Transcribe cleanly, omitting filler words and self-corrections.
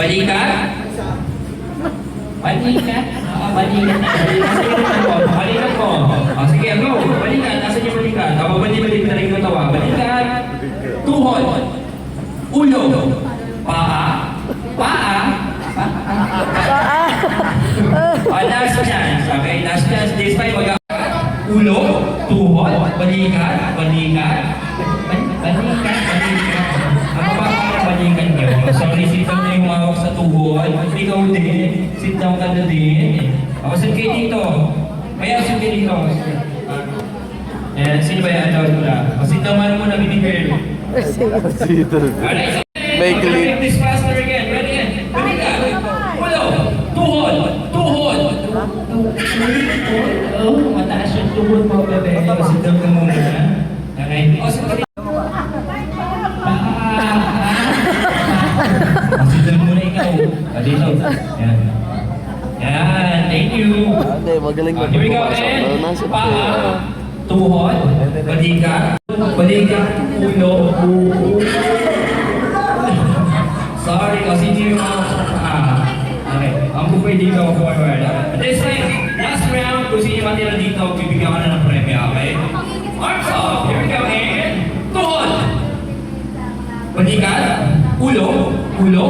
Balikan? Balikan? Balikan. Balikan ko. Sige, go. Balikan. Nasaan yung balikan? Balik na rin yung tawa. Balikan. Tuhod. Ulo. Paa. Paa. Last chance. Okay, last chance. This time, ulo. Tuhod. Balikan. Balikan. Balikan. Ano ba ang balikan nyo? Sorry, sit down na yung mawak sa tuhod. Ikaw din. Sit down ka na din. Ako, sit kayo dito. Kaya sit kayo dito. Ayan, sino ba yan? Sit down muna, binigay. Alright, so this faster again. Ready again. Balikan. Ulo. Tuhod. Tuhod. Oh, mataas yung tuhod mo, bebe. Sit down ka muna. Okay. O, sit down. Sit muna ikaw. Dito. Yan. Yan. Thank you. Magaling na. Here we go, man. Paa. Tuhod. Balikan. Balikan. Ulo. Sorry, kasi hindi yung mga paa. Okay. Ang buffet dito forward. This time, last round, kung sino matira dito, bibigyan ka na ng premyo, okay? Arms up. Here we go, and tuhod. Balikan. Ulo. Ulo.